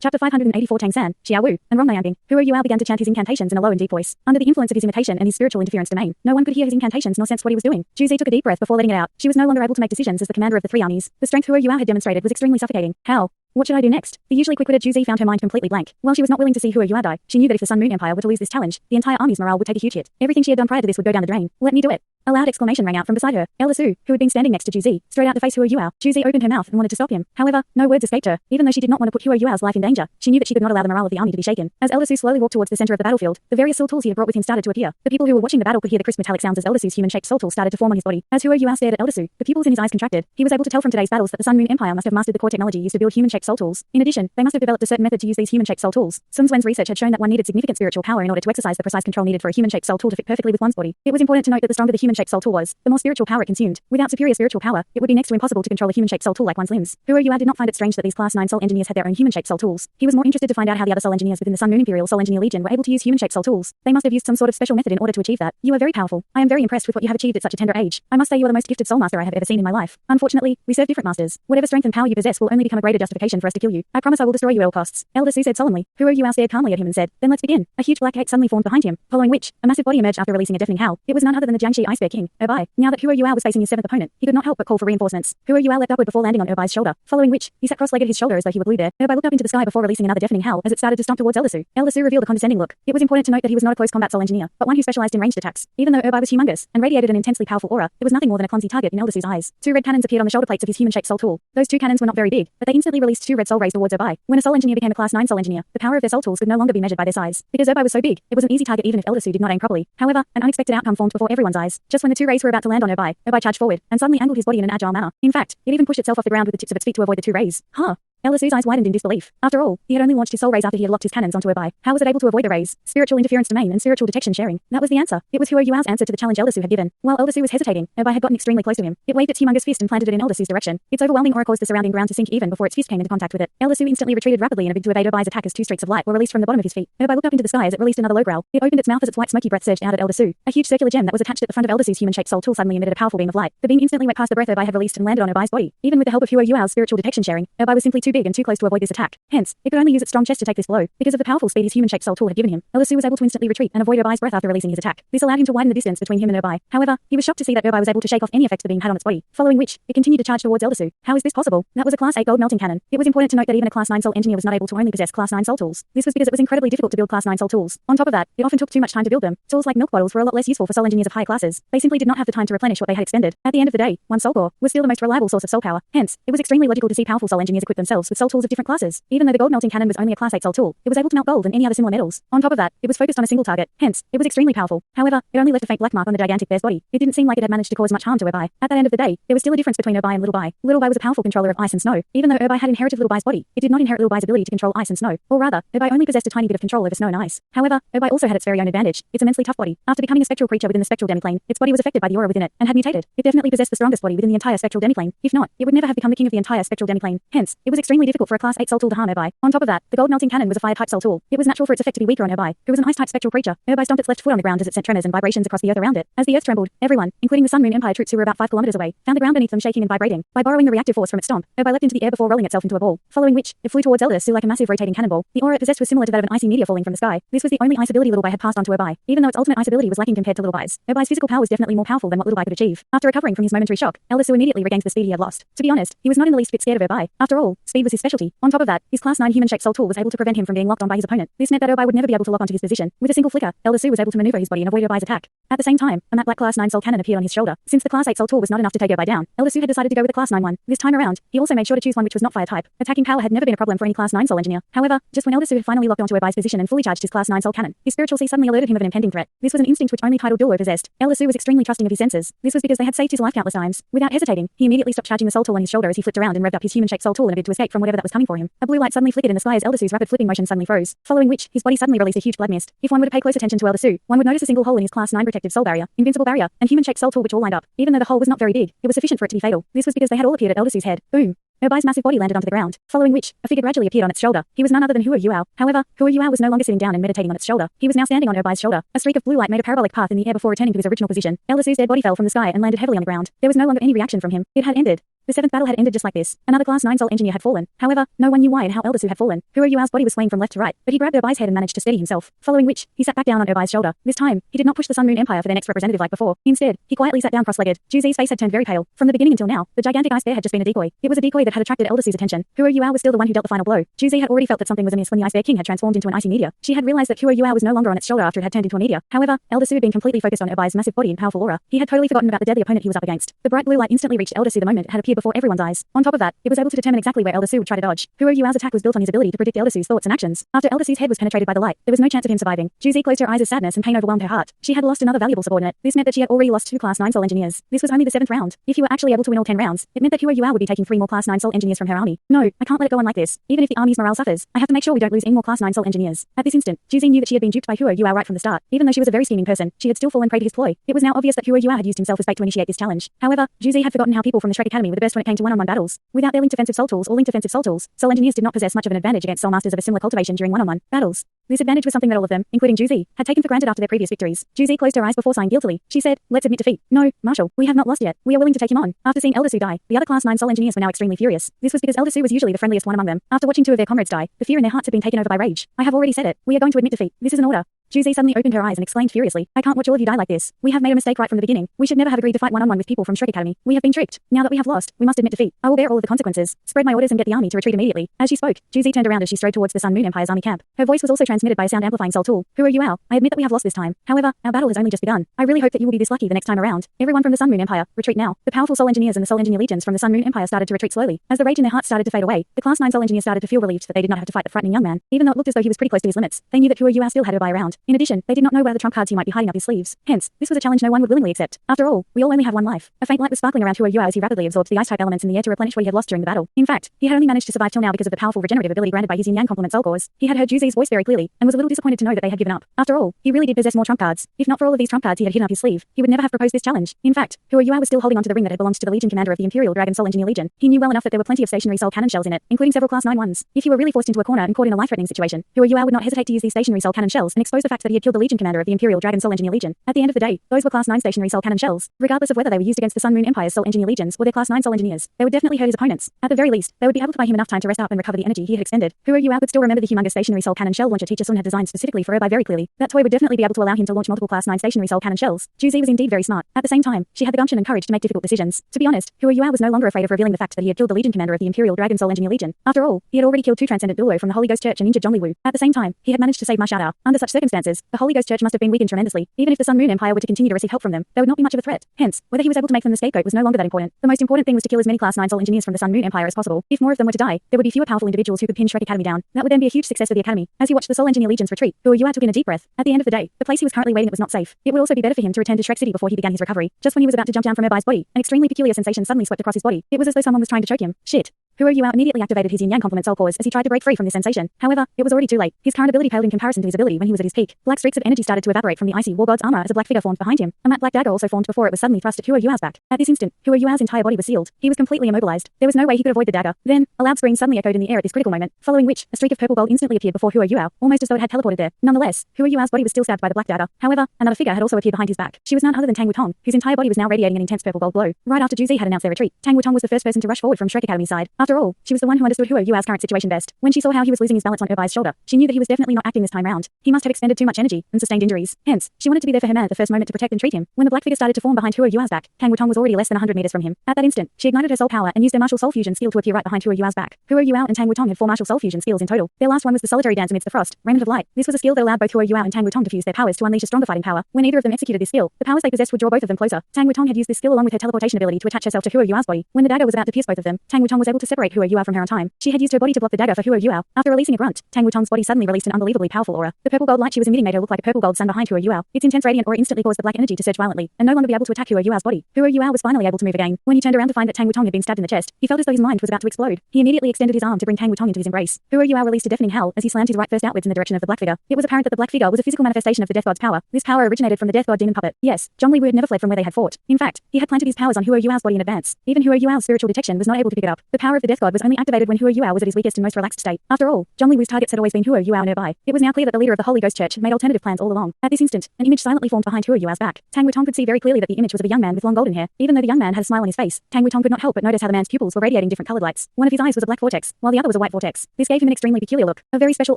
Chapter 584 Tang Clan, Xiao and Rong Nianbing. Xiao began to chant his incantations in a low and deep voice. Under the influence of his imitation and his spiritual interference domain, no one could hear his incantations nor sense what he was doing. Juzi took a deep breath before letting it out. She was no longer able to make decisions as the commander of the three armies. The strength Xiao had demonstrated was extremely suffocating. How? What should I do next? The usually quick-witted Juzi found her mind completely blank. While she was not willing to see Xiao die, she knew that if the Sun Moon Empire were to lose this challenge, the entire army's morale would take a huge hit. Everything she had done prior to this would go down the drain. Let me do it. A loud exclamation rang out from beside her. Elisu, who had been standing next to Juzi, straight out to face Xiao. Juzi opened her mouth and wanted to stop him. However, no words escaped her. Even though she did not want to put Xiao's life in danger, she knew that she could not allow the morale of the army to be shaken. As Elisu slowly walked towards the center of the battlefield, the various soul tools he had brought with him started to appear. The people who were watching the battle could hear the crisp metallic sounds as Elisu's human-shaped soul tool started to form on his body. As Xiao stared at Elisu, the pupils in his eyes contracted. He was able to tell from today's battles that the Sun Moon Empire must have mastered the core technology used to build human-shaped soul tools. In addition, they must have developed a certain method to use these human-shaped soul tools. Sun Tzu's research had shown that one needed significant spiritual power in order to exercise the precise control needed for a human-shaped soul tool to fit perfectly with one's body. It was important to note that the stronger the human-shaped soul tool was, the more spiritual power it consumed. Without superior spiritual power, it would be next to impossible to control a human-shaped soul tool like one's limbs. Xiao did not find it strange that these Class 9 soul engineers had their own human-shaped soul tools. He was more interested to find out how the other soul engineers within the Sun Moon Imperial Soul Engineer Legion were able to use human-shaped soul tools. They must have used some sort of special method in order to achieve that. You are very powerful. I am very impressed with what you have achieved at such a tender age. I must say you are the most gifted soul master I have ever seen in my life. Unfortunately, we serve different masters. Whatever strength and power you possess will only become a greater justification for us to kill you. I promise I will destroy you at all costs. Elisu said solemnly. Xiao stared calmly at him and said, then let's begin. A huge black gate suddenly formed behind him, following which, a massive body emerged after releasing a deafening howl. It was none other than the Jiangxi Ice Bear King, Erbai. Now that Xiao was facing his seventh opponent, he could not help but call for reinforcements. Xiao leapt upward before landing on Erbai's shoulder, following which, he sat cross-legged his shoulder as though he were glued there. Erbai looked up into the sky before releasing another deafening howl as it started to stomp towards Elisu. Elisu revealed a condescending look. It was important to note that he was not a close combat soul engineer, but one who specialized in ranged attacks. Even though Erbai was humongous and radiated an intensely powerful aura, it was nothing more than a clumsy target in Elisu's eyes. Two red cannons appeared on the shoulder plates of his human-shaped soul tool. Those two cannons were not very big, but they instantly released two red soul rays towards Erbai. When a soul engineer became a Class 9 soul engineer, the power of their soul tools could no longer be measured by their size. Because Erbai was so big, it was an easy target even if Elisu did not aim properly. However, an unexpected outcome formed before everyone's eyes. Just when the two rays were about to land on Erbai charged forward and suddenly angled his body in an agile manner. In fact, it even pushed itself off the ground with the tips of its feet to avoid the two rays. Huh? Elisu's eyes widened in disbelief. After all, he had only launched his soul rays after he had locked his cannons onto Erbai. How was it able to avoid the rays? Spiritual interference domain and spiritual detection sharing. That was the answer. It was Xiao's answer to the challenge Elisu had given. While Elisu was hesitating, Erbai had gotten extremely close to him. It waved its humongous fist and planted it in Elisu's direction. Its overwhelming aura caused the surrounding ground to sink even before its fist came into contact with it. Elisu instantly retreated rapidly in a bid to evade Erbai's attack as two streaks of light were released from the bottom of his feet. Erbai looked up into the sky as it released another low growl. It opened its mouth as its white smoky breath surged out at Elisu. A huge circular gem that was attached at the front of Elisu's human-shaped soul tool suddenly emitted a powerful beam of light. The beam instantly went past the breath Erbai had released and landed on Erbai's body. Even with the help of Xiao's spiritual detection sharing, Erbai was simply too big and too close to avoid this attack. Hence, it could only use its strong chest to take this blow. Because of the powerful speed his human-shaped soul tool had given him, Elisu was able to instantly retreat and avoid Erbai's breath after releasing his attack. This allowed him to widen the distance between him and Erbai. However, he was shocked to see that Erbai was able to shake off any effects the beam had on its body, following which, it continued to charge towards Elisu. How is this possible? That was a Class 8 gold melting cannon. It was important to note that even a Class 9 soul engineer was not able to only possess Class 9 soul tools. This was because it was incredibly difficult to build Class 9 soul tools. On top of that, it often took too much time to build them. Tools like milk bottles were a lot less useful for soul engineers of higher classes. They simply did not have the time to replenish what they had expended. At the end of the day, one soul core was still the most reliable source of soul power. Hence, it was extremely logical to see powerful soul engineers equip themselves with soul tools of different classes. Even though the gold melting cannon was only a Class 8 soul tool, it was able to melt gold and any other similar metals. On top of that, it was focused on a single target. Hence, it was extremely powerful. However, it only left a faint black mark on the gigantic bear's body. It didn't seem like it had managed to cause much harm to Erbai. At the end of the day, there was still a difference between Erbai and Little Bai. Little Bai was a powerful controller of ice and snow. Even though Erbai had inherited Little Bai's body, it did not inherit Little Bai's ability to control ice and snow. Or rather, Erbai only possessed a tiny bit of control over snow and ice. However, Erbai also had its very own advantage, its immensely tough body. After becoming a spectral creature within the spectral demiplane, its body was affected by the aura within it, and had mutated. It definitely possessed the strongest body within the entire spectral demiplane. If not, it would never have become the king of the entire spectral demiplane. Hence, it was extremely difficult for a Class 8 soul tool to harm Erbai. On top of that, the gold melting cannon was a fire-type soul tool. It was natural for its effect to be weaker on Erbai, who was an ice-type spectral creature. Erbai stomped its left foot on the ground as it sent tremors and vibrations across the earth around it. As the earth trembled, everyone, including the Sun Moon Empire troops who were about 5 kilometers away, found the ground beneath them shaking and vibrating. By borrowing the reactive force from its stomp, Erbai leapt into the air before rolling itself into a ball, following which, it flew towards Elisu like a massive rotating cannonball. The aura it possessed was similar to that of an icy meteor falling from the sky. This was the only ice ability Little Bai had passed on to Erbai, even though its ultimate ice ability was lacking compared to Little Bai's. Erbai's physical power was definitely more powerful than what Little Bai could achieve. After recovering from his momentary shock, Elisu immediately regained the speed he had lost. To be honest, he was not in the least bit scared of Erbai. After all, speed was his specialty. On top of that, his Class 9 human-shaped soul tool was able to prevent him from being locked on by his opponent. This meant that Erbai would never be able to lock onto his position. With a single flicker, Elisu was able to maneuver his body and avoid Erbai's attack. At the same time, a matte black Class 9 soul cannon appeared on his shoulder. Since the Class 8 soul tool was not enough to take Erbai down, Elisu had decided to go with the Class 9 one. This time around, he also made sure to choose one which was not fire type. Attacking power had never been a problem for any Class 9 soul engineer. However, just when Elisu had finally locked onto Erbai's position and fully charged his Class 9 soul cannon, his spiritual sea suddenly alerted him of an impending threat. This was an instinct which only titled Douluo possessed. Elisu was extremely trusting of his senses. This was because they had saved his life countless times. Without hesitating, he immediately stopped charging the soul tool on his shoulder as he flipped around and revved up his human-shaped soul tool in a bid to escape from whatever that was coming for him. A blue light suddenly flickered in the sky as Elisu's rapid flipping motion suddenly froze, following which, his body suddenly released a huge blood mist. If one were to pay close attention to Elisu, one would notice a single hole in his Class 9 protective soul barrier, invincible barrier, and human-shaped soul tool which all lined up. Even though the hole was not very big, it was sufficient for it to be fatal. This was because they had all appeared at Elisu's head. Boom. Bai's massive body landed onto the ground, following which, a figure gradually appeared on its shoulder. He was none other than Huo Yuao. However, Huo Yuao was no longer sitting down and meditating on its shoulder. He was now standing on Bai's shoulder. A streak of blue light made a parabolic path in the air before returning to his original position. Elisu's dead body fell from the sky and landed heavily on the ground. There was no longer any reaction from him. It had ended. The seventh battle had ended just like this. Another Class 9 Soul Engineer had fallen. However, no one knew why and how Elisu had fallen. Huo Yuao's body was swaying from left to right, but he grabbed Bai's head and managed to steady himself. Following which, he sat back down on Bai's shoulder. This time, he did not push the Sun Moon Empire for their next representative like before. Instead, he quietly sat down cross-legged. Juzi's face had turned very pale. From the beginning until now, the gigantic ice bear had just been a decoy. It was a decoy that had attracted Elisu's attention. Huo Yuao was still the one who dealt the final blow. Juzi had already felt that something was amiss when the Ice Bear King had transformed into an icy meteor. She had realized that Huo Yuao was no longer on its shoulder after it had turned into a meteor. However, Elisu had been completely focused on Bai's massive body and powerful aura. He had totally forgotten about the deadly opponent he was up against. The bright blue light instantly reached Elisu the moment it had appeared before everyone's eyes. On top of that, it was able to determine exactly where Elisu would try to dodge. Huo Yuao's attack was built on his ability to predict Elisu's thoughts and actions. After Elisu's head was penetrated by the light, there was no chance of him surviving. Juzi closed her eyes as sadness and pain overwhelmed her heart. She had lost another valuable subordinate. This meant that she had already lost 2 Class 9 Soul Engineers. This was only the 7th round. If you were actually able to win all 10 rounds, it meant that Huo Yuao would be taking 3 more Class 9 Soul Engineers from her army. No, I can't let it go on like this. Even if the army's morale suffers, I have to make sure we don't lose any more Class 9 Soul Engineers. At this instant, Juzi knew that she had been duped by Huo Yuao right from the start. Even though she was a very scheming person, she had still fallen prey to his ploy. It was now obvious that Huo Yuao had used himself as bait to initiate this challenge. However, Juzi had forgotten how people from the Shrek Academy were the best when it came to one-on-one battles. Without their linked defensive soul tools or linked defensive soul tools, Soul Engineers did not possess much of an advantage against Soul Masters of a similar cultivation during one-on-one battles. This advantage was something that all of them, including Juzi, had taken for granted after their previous victories. Juzi closed her eyes before sighing guiltily. She said, "Let's admit defeat. No, Marshal, we have not lost yet. We are willing to take him on." After seeing Elisu die, the other Class 9 Soul Engineers were now extremely furious. This was because Elisu was usually the friendliest one among them. After watching 2 of their comrades die, the fear in their hearts had been taken over by rage. "I have already said it. We are going to admit defeat. This is an order." Juzi suddenly opened her eyes and exclaimed furiously, "I can't watch all of you die like this. We have made a mistake right from the beginning. We should never have agreed to fight one-on-one with people from Shrek Academy. We have been tricked. Now that we have lost, we must admit defeat. I will bear all of the consequences. Spread my orders and get the army to retreat immediately." As she spoke, Juzi turned around as she strode towards the Sun Moon Empire's army camp. Her voice was also transmitted by a sound-amplifying soul tool. "Huo Yuao, I admit that we have lost this time. However, our battle has only just begun. I really hope that you will be this lucky the next time around. Everyone from the Sun Moon Empire, retreat now." The powerful Soul Engineers and the Soul Engineer legions from the Sun Moon Empire started to retreat slowly. As the rage in their hearts started to fade away, the Class 9 Soul Engineers started to feel relieved that they did not have to fight the frightening young man. Even though it looked as though he was pretty close to his limits, they knew that Huo Yuao still had Bai's around. In addition, they did not know where the trump cards he might be hiding up his sleeves. Hence, this was a challenge no one would willingly accept. After all, we all only have one life. A faint light was sparkling around Huo Yuao as he rapidly absorbed the ice-type elements in the air to replenish what he had lost during the battle. In fact, he had only managed to survive till now because of the powerful regenerative ability granted by his yin-yang complement soul cores. He had heard Juzi's voice very clearly, and was a little disappointed to know that they had given up. After all, he really did possess more trump cards. If not for all of these trump cards he had hidden up his sleeve, he would never have proposed this challenge. In fact, Huo Yuao was still holding onto the ring that had belonged to the Legion commander of the Imperial Dragon Soul Engineer Legion. He knew well enough that there were plenty of stationary soul cannon shells in it, including several Class 9 ones. If he were really forced into a corner and caught in a life-threatening situation, Huo Yuao would not hesitate to use these stationary soul cannon shells and expose the fact that he had killed the Legion commander of the Imperial Dragon Soul Engineer Legion. At the end of the day, those were Class 9 stationary soul cannon shells. Regardless of whether they were used against the Sun Moon Empire's Soul Engineer legions or their Class 9 Soul Engineers, they would definitely hurt his opponents. At the very least, they would be able to buy him enough time to rest up and recover the energy he had expended. Huo Yuao could still remember the humongous stationary soul cannon shell launcher Teacher Sun had designed specifically for Bai very clearly. That toy would definitely be able to allow him to launch multiple Class 9 stationary soul cannon shells. Juzi was indeed very smart. At the same time, she had the gumption and courage to make difficult decisions. To be honest, Huo Yuao was no longer afraid of revealing the fact that he had killed the Legion commander of the Imperial Dragon Soul Engineer Legion. After all, he had already killed 2 transcendent Douluo from the Holy Ghost Church and injured Douluo. At the same time, he had managed to save Ma Xiao. Under such circumstances, the Holy Ghost Church must have been weakened tremendously. Even if the Sun Moon Empire were to continue to receive help from them, there would not be much of a threat. Hence, whether he was able to make them the scapegoat was no longer that important. The most important thing was to kill as many Class 9 Soul Engineers from the Sun Moon Empire as possible. If more of them were to die, there would be fewer powerful individuals who could pin Shrek Academy down. That would then be a huge success for the Academy. As he watched the Soul Engineer legions retreat, Huo Yuao took in a deep breath. At the end of the day, the place he was currently waiting at was not safe. It would also be better for him to return to Shrek City before he began his recovery. Just when he was about to jump down from Bai's body, an extremely peculiar sensation suddenly swept across his body. It was as though someone was trying to choke him. Shit. Huo Yuao immediately activated his yin-yang complement soul cores as he tried to break free from this sensation. However, it was already too late. His current ability paled in comparison to his ability when he was at his peak. Black streaks of energy started to evaporate from the icy war god's armor as a black figure formed behind him. A matte black dagger also formed before it was suddenly thrust at Huo Yuao's back. At this instant, Huo Yuao's entire body was sealed. He was completely immobilized. There was no way he could avoid the dagger. Then, a loud scream suddenly echoed in the air at this critical moment, following which, a streak of purple gold instantly appeared before Huo Yuao, almost as though it had teleported there. Nonetheless, Huo Yuao's body was still stabbed by the black dagger. However, another figure had also appeared behind his back. She was none other than Tang Wutong, whose entire body was now radiating an intense purple gold glow. Right after Juzi had announced their retreat, Tang Wutong was the first person to rush forward from Shrek Academy's side. After all, she was the one who understood Huo Yuao's current situation best. When she saw how he was losing his balance on Bai's shoulder, she knew that he was definitely not acting this time round. He must have expended too much energy and sustained injuries. Hence, she wanted to be there for her man at the first moment to protect and treat him. When the black figure started to form behind Huo Yuao's back, Tang Wutong was already less than 100 meters from him. At that instant, she ignited her soul power and used her martial soul fusion skill to appear right behind Huo Yuao's back. Huo Yuao and Tang Wutong had 4 martial soul fusion skills in total. Their last one was the solitary dance amidst the frost, remnant of light. This was a skill that allowed both Huo Yuao and Tang Wutong to fuse their powers to unleash a stronger fighting power. When either of them executed this skill, the powers they possessed would draw both of them closer. Tang Wutong had used this skill along with her teleportation ability to attach herself to Huo Yuao's body. When the dagger was about to pierce both of them, Tang Wutong was able to separate Huo Yuao from her on time. She had used her body to block the dagger for Huo Yuao. After releasing a grunt, Tang Wutong's body suddenly released an unbelievably powerful aura. The purple gold light she was emitting made her look like a purple gold sun behind Huo Yuao. Its intense radiant aura instantly caused the black energy to surge violently and no longer be able to attack Huo Yuao's body. Huo Yuao was finally able to move again. When he turned around to find that Tang Wutong had been stabbed in the chest, he felt as though his mind was about to explode. He immediately extended his arm to bring Tang Wutong into his embrace. Huo Yuao released a deafening howl as he slammed his right fist outwards in the direction of the black figure. It was apparent that the black figure was a physical manifestation of the death god's power. This power originated from the death god demon puppet. Yes, Douluo had never fled from where they had fought. In fact, he had planted his powers on Huo Yuao's body in advance. Even Huo Yuao's spiritual detection was not able to pick it up. The power of the the death god was only activated when Huo Yuao was at his weakest and most relaxed state. After all, Zhongli Wu's targets had always been Huo Yuao nearby. It was now clear that the leader of the Holy Ghost Church had made alternative plans all along. At this instant, an image silently formed behind Huo Yuao's back. Tang Wutong could see very clearly that the image was of a young man with long golden hair. Even though the young man had a smile on his face, Tang Wutong could not help but notice how the man's pupils were radiating different colored lights. One of his eyes was a black vortex, while the other was a white vortex. This gave him an extremely peculiar look. A very special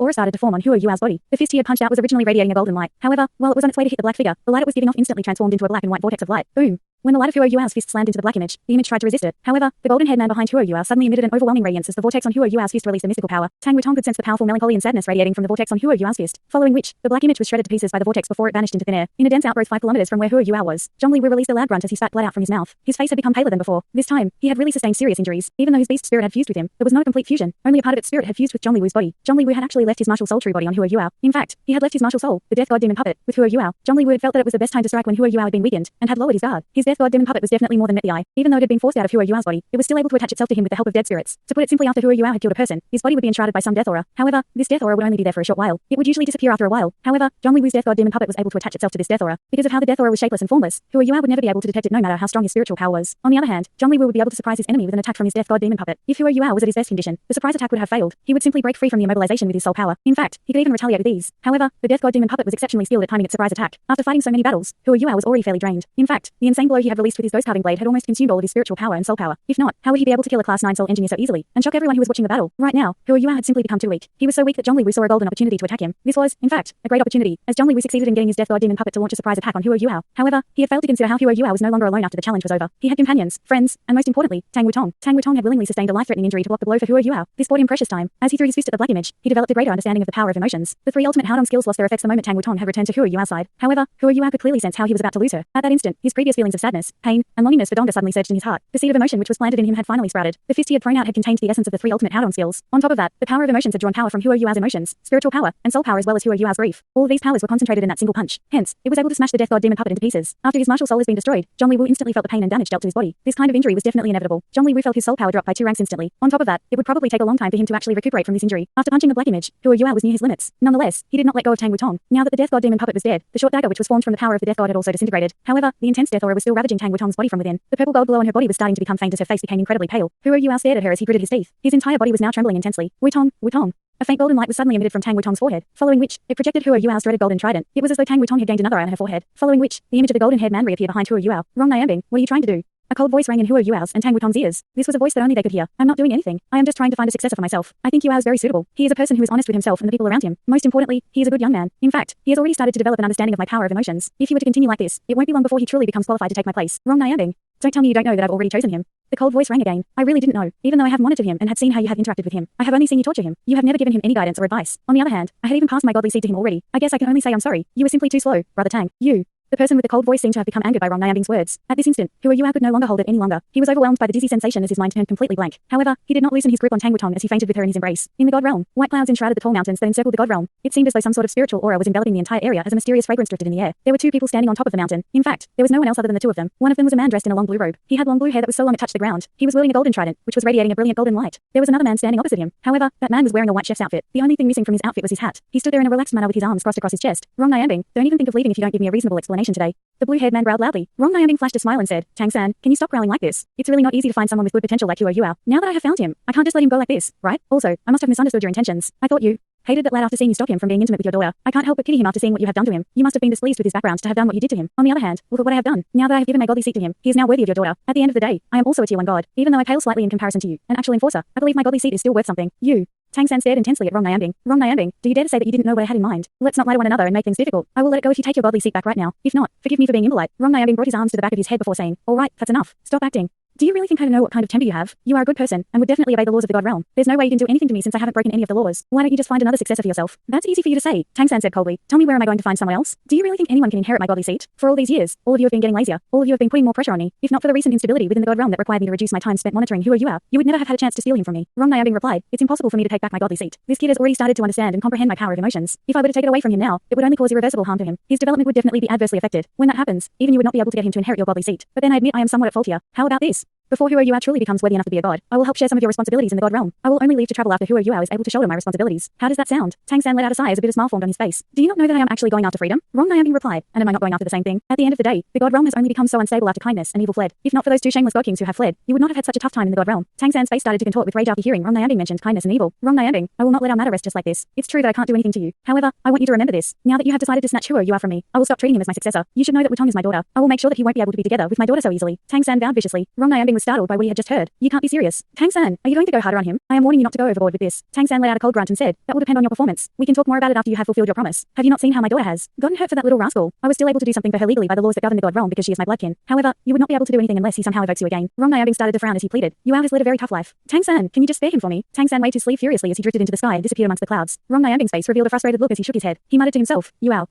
aura started to form on Huo Yuao's body. The fist he had punched out was originally radiating a golden light. However, while it was on its way to hit the black figure, the light it was giving off instantly transformed into a black and white vortex of light. Boom. When the light of Huo Yuao's fist slammed into the black image, the image tried to resist it. However, the golden-haired man behind Huo Yuao suddenly emitted an overwhelming radiance as the vortex on Huo Yuao's fist released a mystical power. Tang Wutong could sense the powerful melancholy and sadness radiating from the vortex on Huo Yuao's fist, following which, the black image was shredded to pieces by the vortex before it vanished into thin air. In a dense outgrowth 5 kilometers from where Huo Yuao was, Zhongli Wu released a loud grunt as he spat blood out from his mouth. His face had become paler than before. This time, he had really sustained serious injuries. Even though his beast spirit had fused with him, it was not a complete fusion. Only a part of its spirit had fused with Zhongli Wu's body. Zhongli Wu had actually left his martial soul true body on Huo Yuao. In fact, he had left his martial soul, the death god demon puppet, with Huo Yuao. Zhongli Wu had felt that it was the best time to strike when Huo Yuao had been weakened, and had lowered his guard. His death god demon puppet was definitely more than met the eye. Even though it had been forced out of Huo Yuao's body, it was still able to attach itself to him with the help of dead spirits. To put it simply, after Huo Yuao had killed a person, his body would be enshrouded by some death aura. However, this death aura would only be there for a short while. It would usually disappear after a while. However, Zhongli Wu's death god demon puppet was able to attach itself to this death aura. Because of how the death aura was shapeless and formless, Huo Yuao would never be able to detect it no matter how strong his spiritual power was. On the other hand, Zhongli Wu would be able to surprise his enemy with an attack from his death god demon puppet. If Huo Yuao was at his best condition, the surprise attack would have failed. He would simply break free from the immobilization with his soul power. In fact, he could even retaliate with ease. However, the death god demon puppet was exceptionally skilled at timing its surprise attack. After fighting so many battles, Huo Yuao was already fairly drained. In fact, the insane blow he had released with his ghost carving blade had almost consumed all of his spiritual power and soul power. If not, how would he be able to kill a class 9 soul engineer so easily and shock everyone who was watching the battle? Right now, Huo Yuao had simply become too weak. He was so weak that Zhongli Wu saw a golden opportunity to attack him. This was, in fact, a great opportunity, as Zhongli Wu succeeded in getting his death god demon puppet to launch a surprise attack on Huo Yuao. However, he had failed to consider how Huo Yuao was no longer alone after the challenge was over. He had companions, friends, and most importantly, Tang Wutong. Tang Wutong had willingly sustained a life-threatening injury to block the blow for Huo Yuao. This bought him precious time. As he threw his fist at the black image, he developed a greater understanding of the power of emotions. The 3 ultimate Haodong skills lost their effects the moment Tang Wutong had returned to Huo Yuao's side. However, Huo Yuao could clearly sense how he was about to lose her. At that instant, his previous feelings of sadness, pain, and loneliness for Donga suddenly surged in his heart. The seed of emotion which was planted in him had finally sprouted. The fist he had thrown out had contained the essence of the 3 ultimate Haodong skills. On top of that, the power of emotions had drawn power from Huo Yuao's emotions, spiritual power, and soul power as well as Huo Yuao's grief. All of these powers were concentrated in that single punch. Hence, it was able to smash the death god demon puppet into pieces. After his martial soul has been destroyed, Zhongli Wu instantly felt the pain and damage dealt to his body. This kind of injury was definitely inevitable. Zhongli Wu felt his soul power drop by 2 ranks instantly. On top of that, it would probably take a long time for him to actually recuperate from this injury. After punching the black image, Huo Yuao was near his limits. Nonetheless, he did not let go of Tang Wutong. Now that the death god demon puppet was dead, the short dagger which was formed from the power of the death god had also disintegrated. However, the intense death aura was still ravaging Tang Wutong's body from within. The purple gold glow on her body was starting to become faint as her face became incredibly pale. Huo Yuao stared at her as he gritted his teeth. His entire body was now trembling intensely. Wutong, Wutong. A faint golden light was suddenly emitted from Tang Wutong's forehead, following which, it projected Huo Yuao's dreaded golden trident. It was as though Tang Wutong had gained another eye on her forehead, following which, the image of the golden-haired man reappeared behind Huo Yuao. Rong Nianbing, what are you trying to do? A cold voice rang in Huo Yuao's and Tang Wutong's ears. This was a voice that only they could hear. I'm not doing anything. I am just trying to find a successor for myself. I think Yuao is very suitable. He is a person who is honest with himself and the people around him. Most importantly, he is a good young man. In fact, he has already started to develop an understanding of my power of emotions. If he were to continue like this, it won't be long before he truly becomes qualified to take my place. Rong Nianbing. Don't tell me you don't know that I've already chosen him. The cold voice rang again. I really didn't know. Even though I have monitored him and had seen how you have interacted with him, I have only seen you torture him. You have never given him any guidance or advice. On the other hand, I had even passed my godly seed to him already. I guess I can only say I'm sorry. You were simply too slow, Brother Tang. You. The person with the cold voice seemed to have become angered by Rong Nianbing's words. At this instant, Huo Yuao could no longer hold it any longer. He was overwhelmed by the dizzy sensation as his mind turned completely blank. However, he did not loosen his grip on Tang Wutong as he fainted with her in his embrace. In the God Realm, white clouds enshrouded the tall mountains that encircled the God Realm. It seemed as though some sort of spiritual aura was enveloping the entire area as a mysterious fragrance drifted in the air. There were 2 people standing on top of the mountain. In fact, there was no one else other than the 2 of them. One of them was a man dressed in a long blue robe. He had long blue hair that was so long it touched the ground. He was wielding a golden trident, which was radiating a brilliant golden light. There was another man standing opposite him. However, that man was wearing a white chef's outfit. The only thing missing from his outfit was his hat. He stood there in a relaxed manner with his arms crossed across his chest. Rong Nianbing, don't even think of leaving if you don't give me a reasonable explanation today. The blue-haired man growled loudly. Rong Nianbing flashed a smile and said, Tang-san, can you stop growling like this? It's really not easy to find someone with good potential like Huo Yuao. Now that I have found him, I can't just let him go like this, right? Also, I must have misunderstood your intentions. I thought you hated that lad after seeing you stop him from being intimate with your daughter. I can't help but pity him after seeing what you have done to him. You must have been displeased with his background to have done what you did to him. On the other hand, look at what I have done. Now that I have given my godly seat to him, he is now worthy of your daughter. At the end of the day, I am also a tier 1 god. Even though I pale slightly in comparison to you, an actual enforcer, I believe my godly seat is still worth something. You. Tang-san stared intensely at Rong Nianbing. Rong Nianbing, do you dare to say that you didn't know what I had in mind? Let's not lie to one another and make things difficult. I will let it go if you take your godly seat back right now. If not, forgive me for being impolite. Rong Nianbing brought his arms to the back of his head before saying, all right, that's enough. Stop acting. Do you really think I know what kind of temper you have? You are a good person, and would definitely obey the laws of the God Realm. There's no way you can do anything to me since I haven't broken any of the laws. Why don't you just find another successor for yourself? That's easy for you to say, Tang-san said coldly. Tell me, where am I going to find someone else? Do you really think anyone can inherit my godly seat? For all these years, all of you have been getting lazier. All of you have been putting more pressure on me. If not for the recent instability within the God Realm that required me to reduce my time spent monitoring Huo Yuao, you would never have had a chance to steal him from me. Rong Nianbing replied, it's impossible for me to take back my godly seat. This kid has already started to understand and comprehend my power of emotions. If I were to take it away from him now, it would only cause irreversible harm to him. His development would definitely be adversely affected. When that happens, even you would not be able to get him to inherit your godly seat. But then I admit I am somewhat at fault here. How about this? Before Huo Yuao truly becomes worthy enough to be a god, I will help share some of your responsibilities in the god realm. I will only leave to travel after Huo Yuao is able to shoulder my responsibilities. How does that sound? Tang San let out a sigh as a bitter smile formed on his face. Do you not know that I am actually going after freedom? Rong Nianbing replied, and am I not going after the same thing? At the end of the day, the god realm has only become so unstable after kindness and evil fled. If not for those two shameless god kings who have fled, you would not have had such a tough time in the god realm. Tang San's face started to contort with rage after hearing Rong Nianbing mentioned kindness and evil. Rong Nianbing, I will not let our matter rest just like this. It's true that I can't do anything to you. However, I want you to remember this. Now that you have decided to snatch Huo Yuao from me, I will stop treating him as my successor. You should know that Wutong is my daughter. I will make sure that he won't be able to be together with my daughter so easily. Tang San vowed viciously. Rong Nianbing was startled by what he had just heard. You can't be serious. Tang San, are you going to go harder on him? I am warning you not to go overboard with this. Tang San let out a cold grunt and said, that will depend on your performance. We can talk more about it after you have fulfilled your promise. Have you not seen how my daughter has gotten hurt for that little rascal? I was still able to do something for her legally by the laws that govern the god realm because she is my bloodkin. However, you would not be able to do anything unless he somehow evokes you again. Rong Nianbing started to frown as he pleaded. Yuao has led a very tough life. Tang San, can you just spare him for me? Tang San waved his sleeve furiously as he drifted into the sky and disappeared amongst the clouds. Rong Nianbing's face revealed a frustrated look as he shook his head. He muttered to himself, Yuao,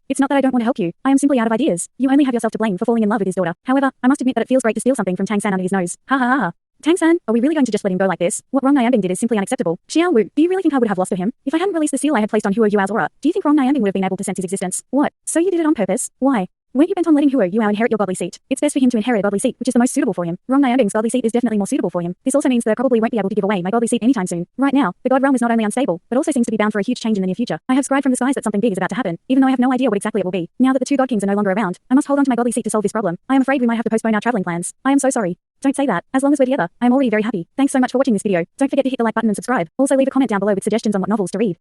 it's not that I don't want to help you. I am simply out of ideas. You only have yourself to blame for falling in love with his daughter. However, I must admit that it feels great to steal something from Tang San under his nose. Ha ha ha. Tang San, are we really going to just let him go like this? What Rong Nianbing did is simply unacceptable. Xiao, do you really think I would have lost to him? If I hadn't released the seal I had placed on Huo Yuao's aura, do you think Rong Nianbing would have been able to sense his existence? What? So you did it on purpose? Why? Weren't you bent on letting Huo Yuao inherit your godly seat? It's best for him to inherit a godly seat, which is the most suitable for him. Rong Nianbing's godly seat is definitely more suitable for him. This also means that I probably won't be able to give away my godly seat anytime soon. Right now, the god realm is not only unstable, but also seems to be bound for a huge change in the near future. I have scried from the skies that something big is about to happen, even though I have no idea what exactly it will be. Now that the two god kings are no longer around, I must hold on to my godly seat to solve this problem. I am afraid we might have to postpone our traveling plans. I am so sorry. Don't say that. As long as we're together, I am already very happy. Thanks so much for watching this video. Don't forget to hit the like button and subscribe. Also leave a comment down below with suggestions on what novels to read.